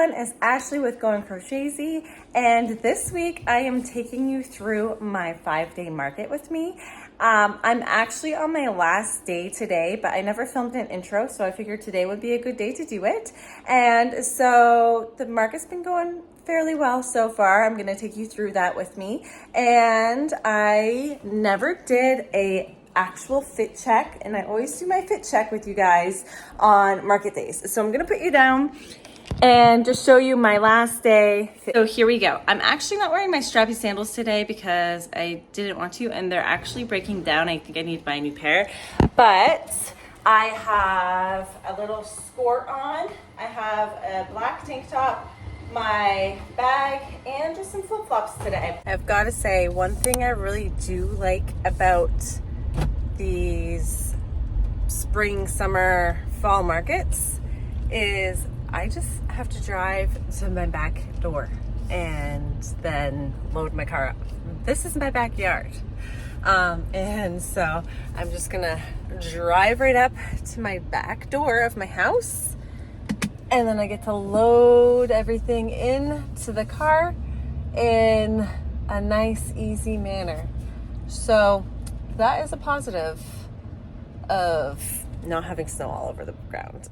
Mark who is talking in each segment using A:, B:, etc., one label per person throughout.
A: everyone, it's Ashley with Going Crochetzy, and this week I am taking you through my 5-day market with me. I'm actually on my last day today, but I never filmed an intro, so I figured today would be a good day to do it. And so the market's been going fairly well so far. I'm gonna take you through that with me. And I never did a actual fit check, and I always do my fit check with you guys on market days. So I'm gonna put you down and just show you my last day. So here we go. I'm actually not wearing my strappy sandals today because I didn't want to, and they're actually breaking down. I think I need to buy a new pair, but I have a little skirt on. I have a black tank top, my bag, and just some flip-flops today. I've got to say, one thing I really do like about these spring, summer, fall markets is I just have to drive to my back door and then load my car up. This is my backyard. And so I'm just gonna drive right up to my back door of my house, and then I get to load everything into the car in a nice, easy manner. So that is a positive of not having snow all over the ground.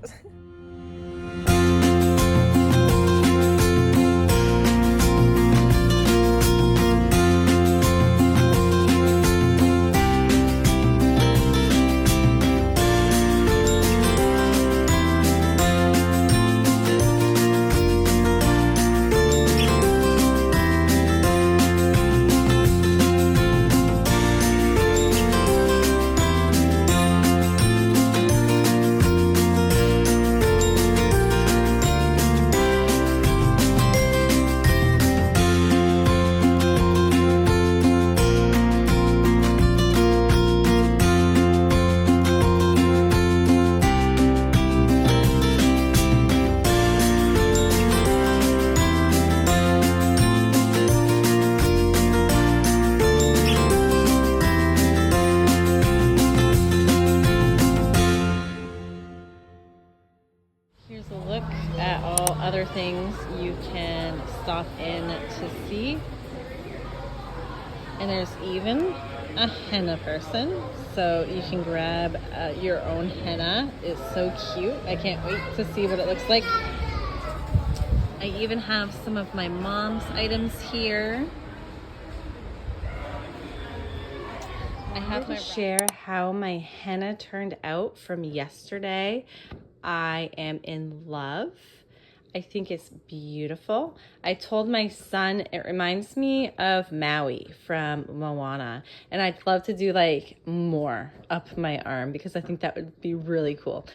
A: Here's a look at all other things you can stop in to see. And there's even a henna person, so you can grab your own henna. It's so cute. I can't wait to see what it looks like. I even have some of my mom's items here. I have to share how my henna turned out from yesterday. I am in love. I think it's beautiful. I told my son it reminds me of Maui from Moana, and I'd love to do like more up my arm because I think that would be really cool.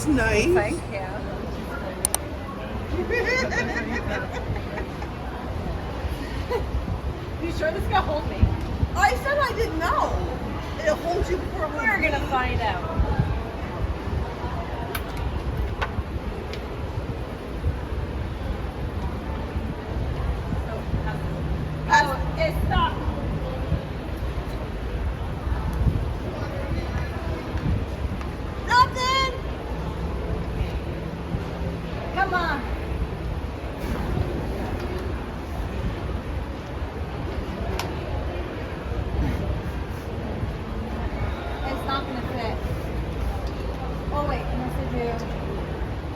B: Nice.
A: Thank you. You sure this gonna hold me?
B: I said I didn't know. It'll hold you before
A: We're gonna find out. Oh, it's not.
B: Nothing.
A: Come on. It's not gonna fit. Oh wait, unless I do.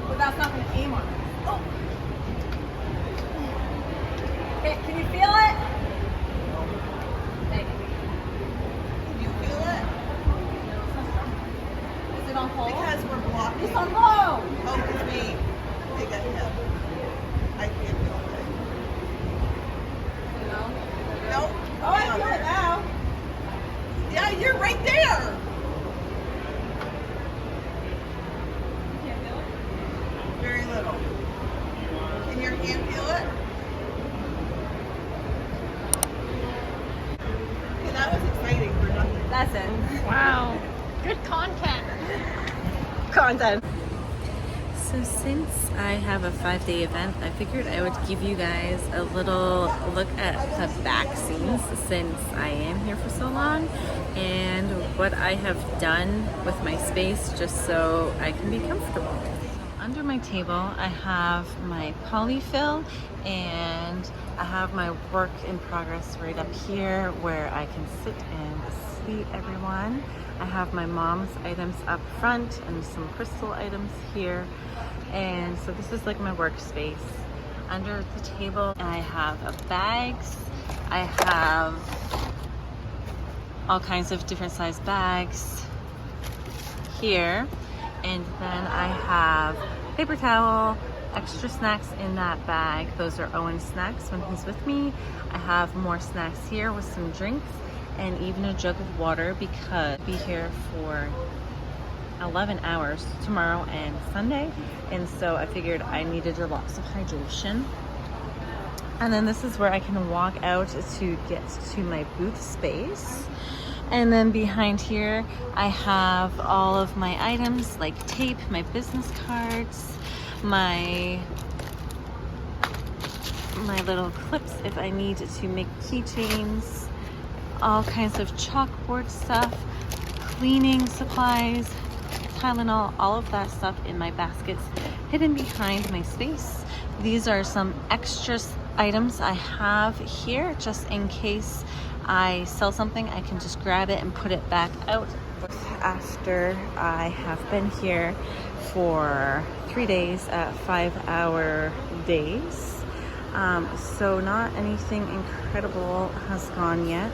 A: But that's not gonna aim on it. Oh. Okay, can you feel it? Thank you.
B: Can you feel it?
A: Is it on hold?
B: Because we're blocking.
A: It's on hold.
B: Oh, it's me. They got him. I can't feel it.
A: No?
B: Nope.
A: Oh, I feel it now.
B: Yeah, you're right there.
A: You can't feel it?
B: Very little. Can your hand feel it? Okay, that was exciting for nothing.
A: Lesson.
C: Wow. Good content.
A: Content. So since I have a 5-day event, I figured I would give you guys a little look at the back scenes since I am here for so long and what I have done with my space just so I can be comfortable. Under my table, I have my polyfill and I have my work in progress right up here where I can sit and see everyone. I have my mom's items up front and some crystal items here. And so this is like my workspace. Under the table, I have bags. I have all kinds of different size bags here. And then I have paper towel, extra snacks in that bag. Those are Owen's snacks when he's with me. I have more snacks here with some drinks and even a jug of water because I'll be here for 11 hours tomorrow and Sunday. And so I figured I needed lots of hydration. And then this is where I can walk out to get to my booth space. And then behind here, I have all of my items like tape, my business cards, my little clips if I need to make keychains, all kinds of chalkboard stuff, cleaning supplies, Tylenol, all of that stuff in my baskets hidden behind my space. These are some extra items I have here just in case I sell something. I can just grab it and put it back out. After I have been here for 3 days at 5-hour days. So not anything incredible has gone yet,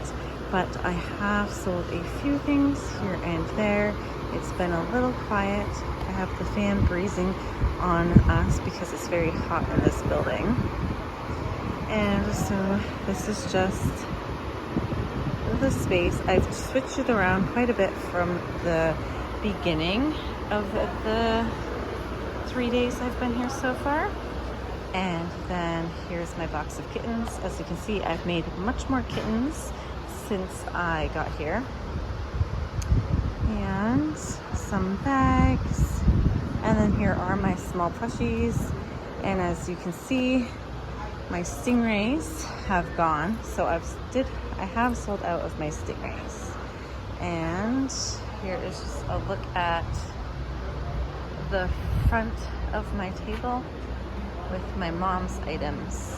A: but I have sold a few things here and there. It's been a little quiet. I have the fan breezing on us because it's very hot in this building. And so this is just the space. I've switched it around quite a bit from the beginning of the 3 days I've been here so far. And then here's my box of kittens. As you can see, I've made much more kittens since I got here. And some bags. And then here are my small plushies. And as you can see, my stingrays have gone. So I have sold out of my stingrays. And here is just a look at the front of my table with my mom's items.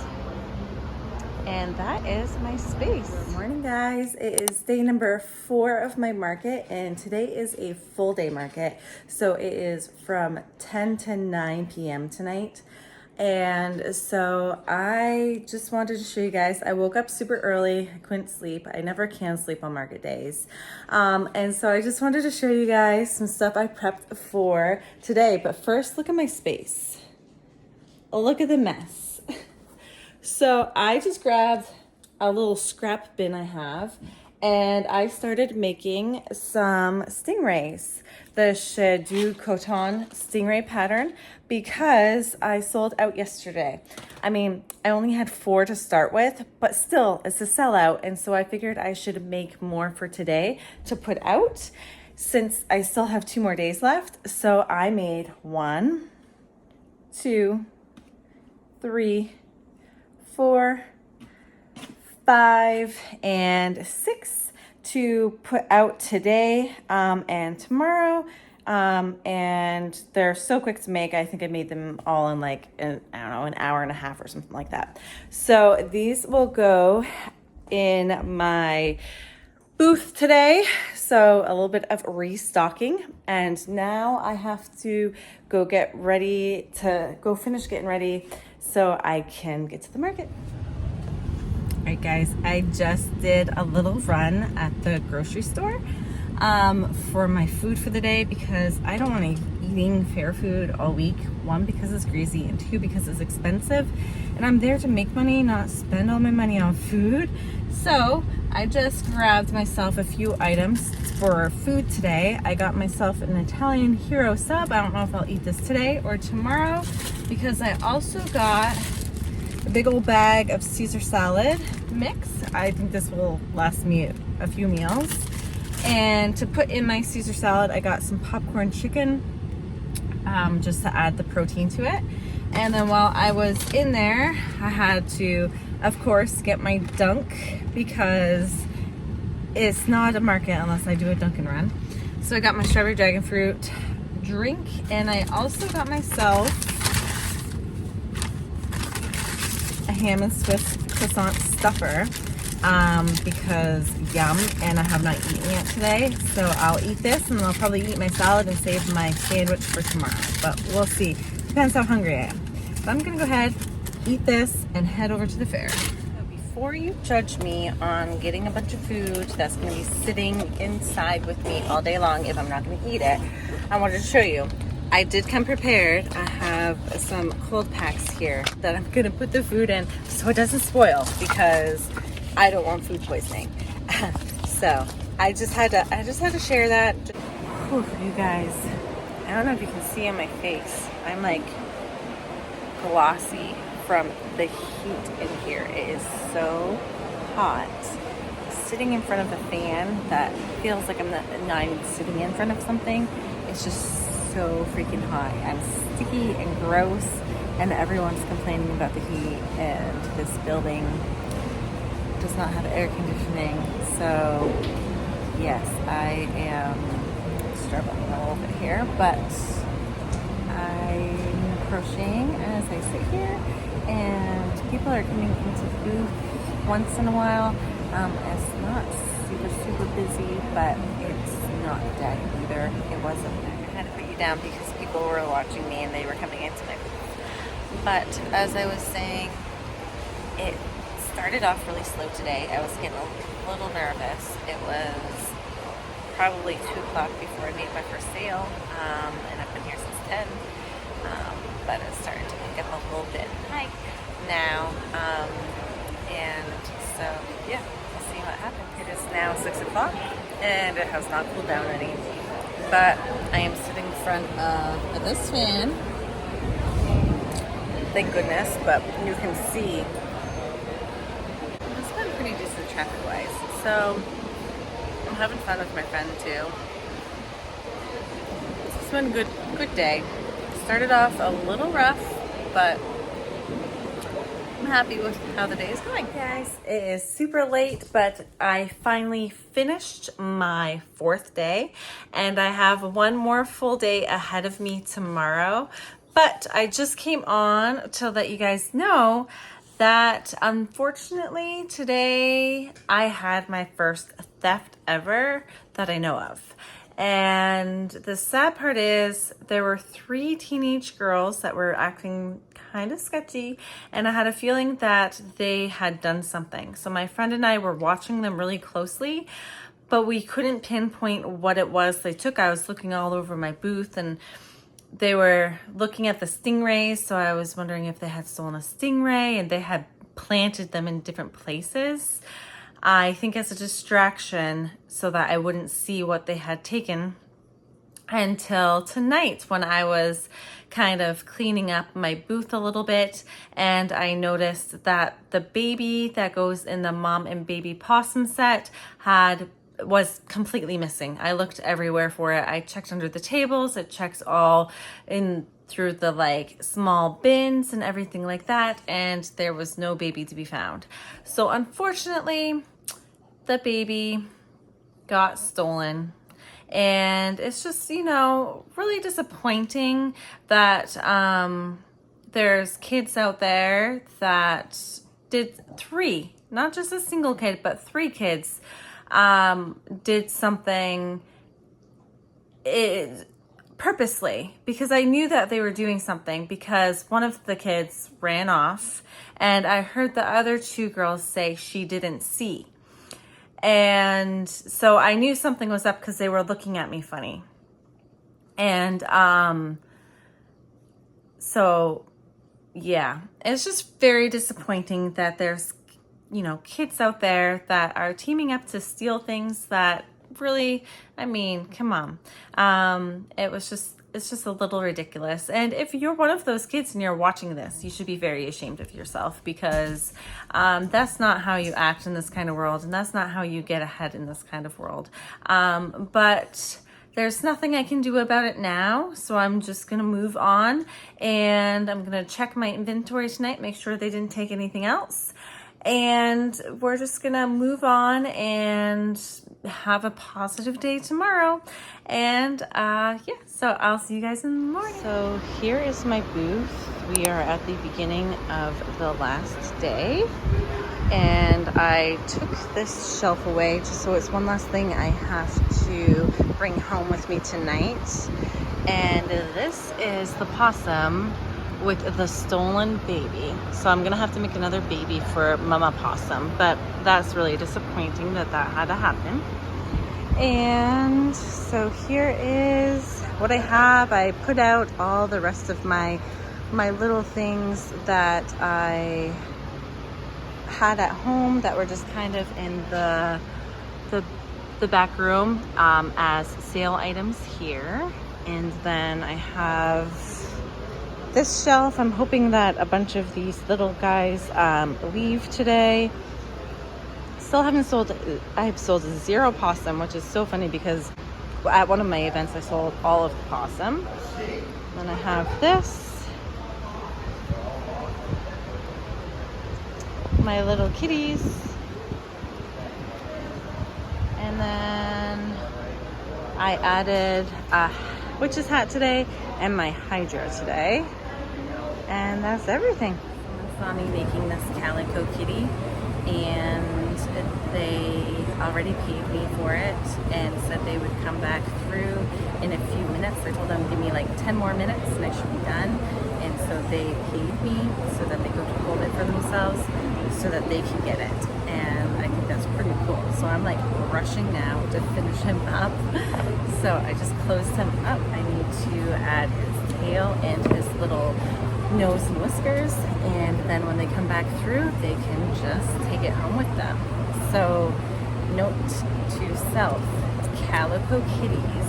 A: And that is my space. Good morning, guys. It is day number 4 of my market, and today is a full day market. So it is from 10 to 9 p.m. tonight. And so I just wanted to show you guys, I woke up super early, I couldn't sleep. I never can sleep on market days. And so I just wanted to show you guys some stuff I prepped for today. But first, look at my space. Look at the mess. So I just grabbed a little scrap bin I have and I started making some stingrays, the Chez du Coton stingray pattern, because I sold out yesterday. I mean, I only had 4 to start with, but still it's a sellout. And so I figured I should make more for today to put out since I still have 2 more days left. So I made 1, 2, 3, 4, 5, and 6 to put out today and tomorrow. And they're so quick to make. I think I made them all in like, an hour and a half or something like that. So these will go in my booth today. So a little bit of restocking. And now I have to go finish getting ready so I can get to the market. All right, guys, I just did a little run at the grocery store for my food for the day because I don't want to be eating fair food all week. 1, because it's greasy, and 2, because it's expensive. And I'm there to make money, not spend all my money on food. So I just grabbed myself a few items for food today. I got myself an Italian Hero sub. I don't know if I'll eat this today or tomorrow, because I also got a big old bag of Caesar salad mix. I think this will last me a few meals. And to put in my Caesar salad, I got some popcorn chicken, just to add the protein to it. And then while I was in there, I had to, of course, get my dunk because it's not a market unless I do a dunk and run. So I got my strawberry dragon fruit drink, and I also got myself a ham and Swiss croissant stuffer because yum, and I have not eaten yet today. So I'll eat this, and then I'll probably eat my salad and save my sandwich for tomorrow. But we'll see. Depends how hungry I am. So I'm gonna go ahead, eat this, and head over to the fair. Before you judge me on getting a bunch of food that's going to be sitting inside with me all day long if I'm not going to eat it, I wanted to show you. I did come prepared. I have some cold packs here that I'm going to put the food in so it doesn't spoil because I don't want food poisoning. So I just had to share that. Whew, you guys, I don't know if you can see on my face. I'm like glossy from the heat in here. It is so hot. Sitting in front of a fan that feels like I'm not even sitting in front of something. It's just so freaking hot. I'm sticky and gross, and everyone's complaining about the heat, and this building does not have air conditioning. So yes, I am struggling a little bit here, but I'm crocheting as I sit here, and people are coming into the booth once in a while. It's not super busy, but it's not dead either. It wasn't. I had to put you down because people were watching me and they were coming into my booth. But as I was saying, it started off really slow today. I was getting a little nervous. It was probably 2 o'clock before I made my first sale, and I've been here since 10. But it's starting to pick up a little bit now, and so yeah, we'll see what happens. It is now 6 o'clock, and it has not cooled down any. But I am sitting in front of this fan. Thank goodness, but you can see it's been pretty decent traffic-wise. So I'm having fun with my friend too. It's been a good day. Started off a little rough, but I'm happy with how the day is going. Guys, it is super late, but I finally finished my 4th day, and I have one more full day ahead of me tomorrow. But I just came on to let you guys know that unfortunately today I had my first theft ever that I know of. And the sad part is there were 3 teenage girls that were acting kind of sketchy, and I had a feeling that they had done something. So my friend and I were watching them really closely, but we couldn't pinpoint what it was they took. I was looking all over my booth, and they were looking at the stingrays, so I was wondering if they had stolen a stingray, and they had planted them in different places. I think as a distraction so that I wouldn't see what they had taken until tonight when I was kind of cleaning up my booth a little bit, and I noticed that the baby that goes in the mom and baby possum set was completely missing. I looked everywhere for it. I checked under the tables. It checks all in through the like small bins and everything like that, and there was no baby to be found. So unfortunately, the baby got stolen, and it's just, you know, really disappointing that there's kids out there that did 3, not just a single kid, but 3 kids did something purposely, because I knew that they were doing something, because one of the kids ran off and I heard the other 2 girls say she didn't see. And so I knew something was up because they were looking at me funny. And so yeah, it's just very disappointing that there's, you know, kids out there that are teaming up to steal things that really, I mean, come on. It's just a little ridiculous. And if you're one of those kids and you're watching this, you should be very ashamed of yourself, because that's not how you act in this kind of world, and that's not how you get ahead in this kind of world. But there's nothing I can do about it now, so I'm just gonna move on, and I'm gonna check my inventory tonight, make sure they didn't take anything else, and we're just gonna move on and have a positive day tomorrow. And yeah, so I'll see you guys in the morning. So here is my booth. We are at the beginning of the last day, and I took this shelf away just so it's one last thing I have to bring home with me tonight. And this is the possum with the stolen baby. So I'm gonna have to make another baby for Mama Possum, but that's really disappointing that that had to happen. And so here is what I have. I put out all the rest of my little things that I had at home that were just kind of in the back room as sale items here. And then I have this shelf. I'm hoping that a bunch of these little guys leave today. Still haven't sold, I've sold 0 possum, which is so funny because at one of my events I sold all of the possum. Then I have this, my little kitties, and then I added a witch's hat today and my hydra today, and that's everything. Someone saw me making this calico kitty, and they already paid me for it and said they would come back through in a few minutes. I told them give me like 10 more minutes and I should be done, and so they paid me so that they go to hold it for themselves so that they can get it, and I think that's pretty cool. So I'm like rushing now to finish him up. So I just closed him up. I need to add his tail and his little nose and whiskers, and then when they come back through they can just take it home with them. So note to self, calico kitties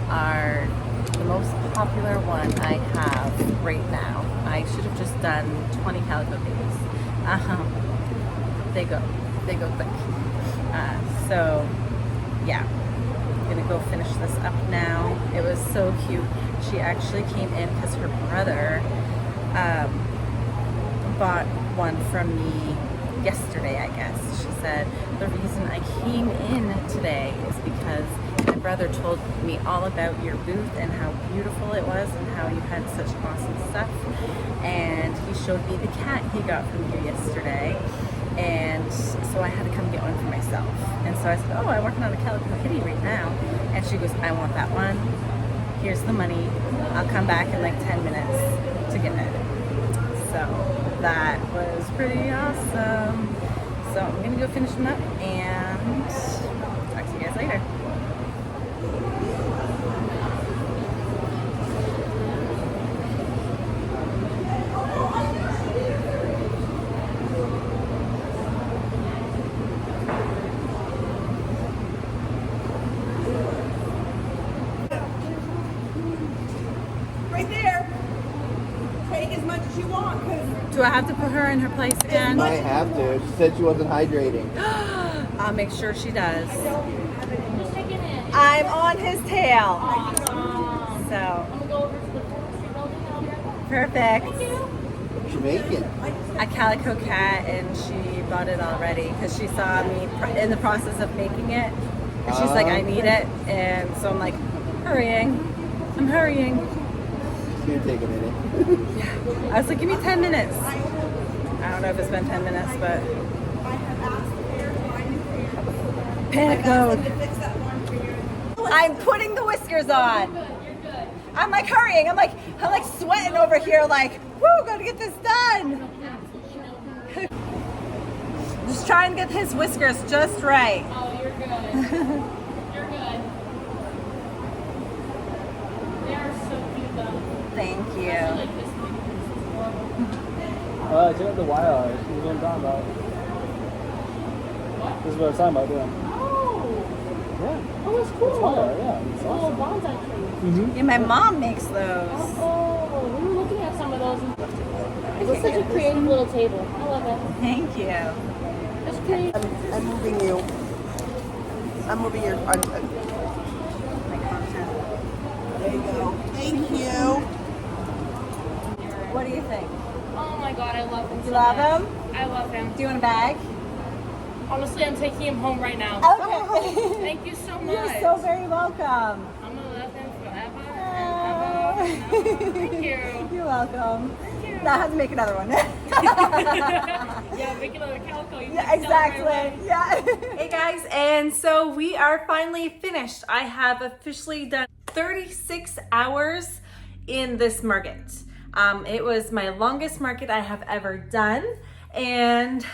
A: are the most popular one I have right now. I should have just done 20 calico kitties. They go quick. So yeah, I'm gonna go finish this up now. It was so cute. She actually came in because her brother bought one from me yesterday, I guess. She said the reason I came in today is because my brother told me all about your booth and how beautiful it was and how you had such awesome stuff, and he showed me the cat he got from you yesterday, and so I had to come get one for myself. And so I said, oh, I'm working on a calico kitty right now, and she goes, I want that one, here's the money, I'll come back in like 10 minutes to get it. So that was pretty awesome. So I'm gonna go finish them up and talk to you guys later.
B: Right there. Take as much as you want, because
A: Do I have to put her in her place again?
C: Might have to. She said she wasn't hydrating.
A: I'll make sure she does. I'm on his tail. So perfect.
C: What you making?
A: A calico cat, and she bought it already because she saw me in the process of making it, and she's like, I need it, and so I'm like, hurrying. I'm hurrying.
C: It's gonna take a minute.
A: I was like, give me 10 minutes. I don't know if it's been 10 minutes, but panic mode. I'm putting the whiskers on. I'm like hurrying. I'm like sweating over here. Like, woo, gotta get this done. Just trying to get his whiskers just right.
D: Oh, you're good. You're good. They are so cute though.
A: Thank
D: I
A: you.
D: like this one. It's adorable.
E: Check out the wire. This is what I'm talking about.
D: What?
E: This is what I'm talking about doing.
D: Oh.
E: Yeah.
D: Oh, it's cool.
E: It's wire, yeah. It's
D: It's a little bonsai tree.
E: Mm-hmm.
A: Yeah, my mom makes those.
D: Oh, we were looking at some of those. This is such a creative little table. I love it.
A: Thank you.
D: It's creative.
B: I'm moving you. I'm moving your.
A: My
B: you go. Thank you.
A: What do you think?
D: Oh my god, I love him so
A: You love
D: much.
A: him?
D: I love him.
A: Do you want a bag?
D: Honestly, I'm taking him home right now.
A: Okay.
D: Thank you so much.
A: You're so very welcome.
D: I'm gonna love him forever and ever and ever. Thank you.
A: You're welcome.
D: Thank you.
A: Now I have to make another one.
D: Yeah, make another calico. You
A: Yeah,
D: can sell it right
A: exactly.
D: away.
A: Yeah. Hey guys, and so we are finally finished. I have officially done 36 hours in this market. It was my longest market I have ever done, and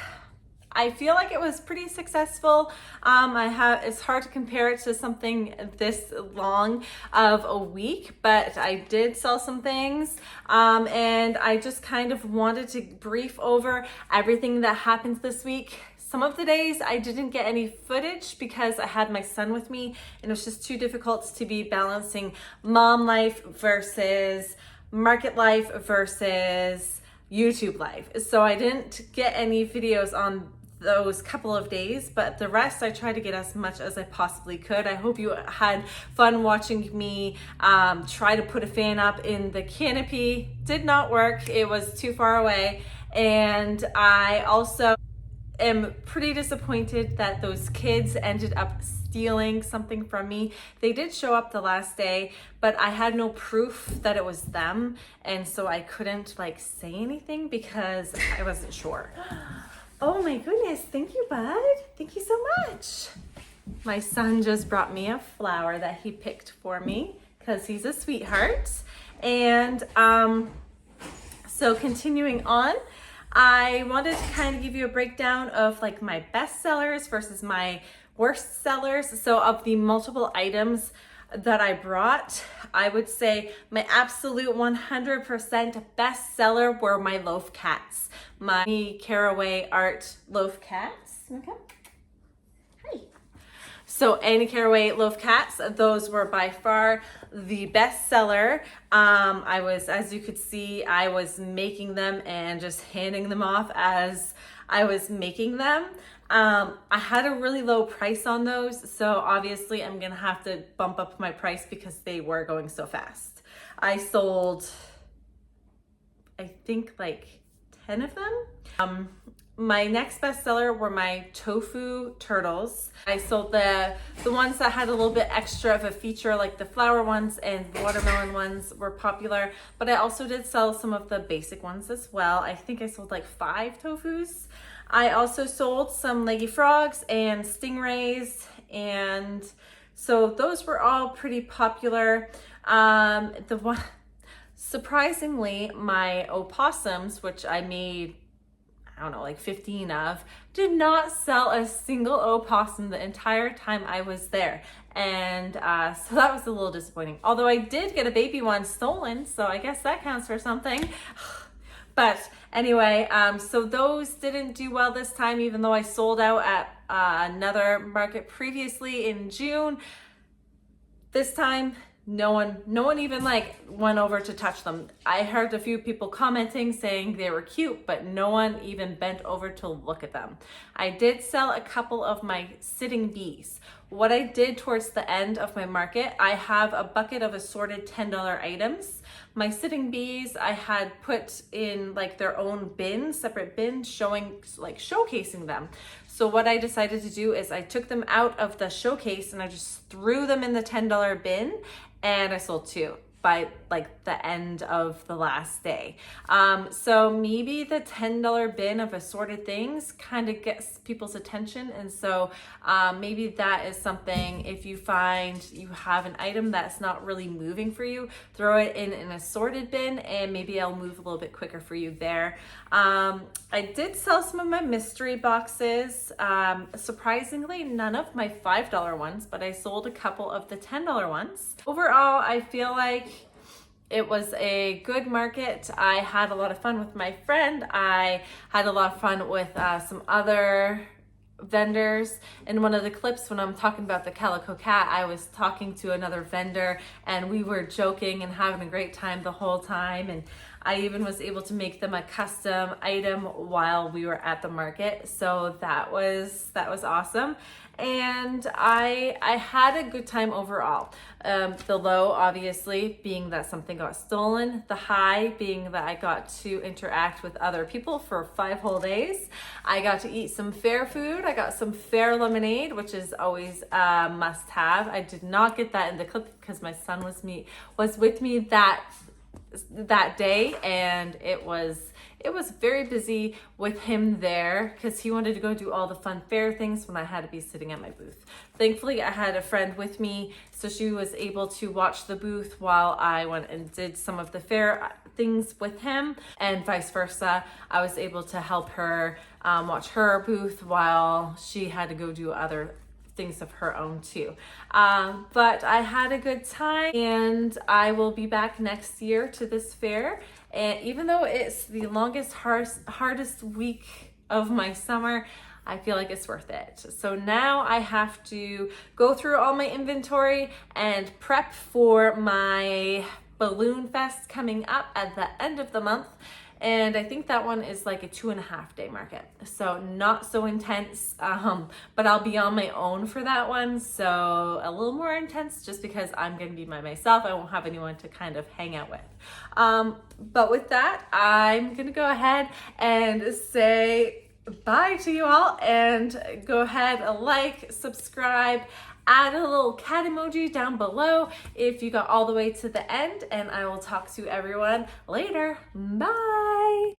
A: I feel like it was pretty successful. It's hard to compare it to something this long of a week, but I did sell some things. And I just kind of wanted to brief over everything that happened this week. Some of the days I didn't get any footage because I had my son with me, and it was just too difficult to be balancing mom life versus market life versus YouTube life. So I didn't get any videos on those couple of days, but the rest I tried to get as much as I possibly could. I hope you had fun watching me try to put a fan up in the canopy. Did not work. It was too far away. And I also am pretty disappointed that those kids ended up stealing something from me. They did show up the last day, but I had no proof that it was them, and so I couldn't like say anything because I wasn't sure. Oh my goodness, thank you, bud. Thank you so much. My son just brought me a flower that he picked for me because he's a sweetheart. And so continuing on, I wanted to kind of give you a breakdown of like my best sellers versus my worst sellers. So of the multiple items that I brought, I would say my absolute 100% best seller were my loaf cats. My Caraway Art loaf cats. Okay. Hi. So Annie Caraway loaf cats, those were by far the best seller. As you could see, I was making them and just handing them off as I was making them. I had a really low price on those, so obviously I'm gonna have to bump up my price because they were going so fast. I sold, I think like 10 of them. My next bestseller were my tofu turtles. I sold the ones that had a little bit extra of a feature, like the flower ones and watermelon ones were popular, but I also did sell some of the basic ones as well. I think I sold like 5 tofus. I also sold some leggy frogs and stingrays, and so those were all pretty popular. Surprisingly, my opossums, which I made, I don't know, like 15 of, did not sell a single opossum the entire time I was there. And so that was a little disappointing. Although I did get a baby one stolen, so I guess that counts for something. But anyway, so those didn't do well this time, even though I sold out at another market previously in June. This time, no one even like went over to touch them. I heard a few people commenting saying they were cute, but no one even bent over to look at them. I did sell a couple of my sitting bees. What I did towards the end of my market, I have a bucket of assorted $10 items. My sitting bees, I had put in like their own bin, separate bin, showcasing them. So what I decided to do is I took them out of the showcase and I just threw them in the $10 bin, and I sold 2 by like the end of the last day. So maybe the $10 bin of assorted things kind of gets people's attention. And so maybe that is something, if you find you have an item that's not really moving for you, throw it in an assorted bin and maybe I'll move a little bit quicker for you there. I did sell some of my mystery boxes. Surprisingly, none of my $5 ones, but I sold a couple of the $10 ones. Overall, I feel like it was a good market. I had a lot of fun with my friend. I had a lot of fun with some other vendors. In one of the clips when I'm talking about the calico cat, I was talking to another vendor and we were joking and having a great time the whole time. And I even was able to make them a custom item while we were at the market. So that was awesome. And I had a good time overall. The low, obviously, being that something got stolen. The high being that I got to interact with other people for 5 whole days. I got to eat some fair food. I got some fair lemonade, which is always a must have. I did not get that in the clip because my son was with me that day, and it was very busy with him there because he wanted to go do all the fun fair things when I had to be sitting at my booth. Thankfully, I had a friend with me, so she was able to watch the booth while I went and did some of the fair things with him, and vice versa. I was able to help her watch her booth while she had to go do other things of her own too. But I had a good time, and I will be back next year to this fair. And even though it's the longest, hardest week of my summer, I feel like it's worth it. So now I have to go through all my inventory and prep for my Balloon Fest coming up at the end of the month. And I think that one is like a 2.5 day market. So not so intense, but I'll be on my own for that one. So a little more intense just because I'm gonna be by myself. I won't have anyone to kind of hang out with. But with that, I'm gonna go ahead and say bye to you all, and go ahead, like, subscribe, add a little cat emoji down below if you got all the way to the end, and I will talk to everyone later. Bye.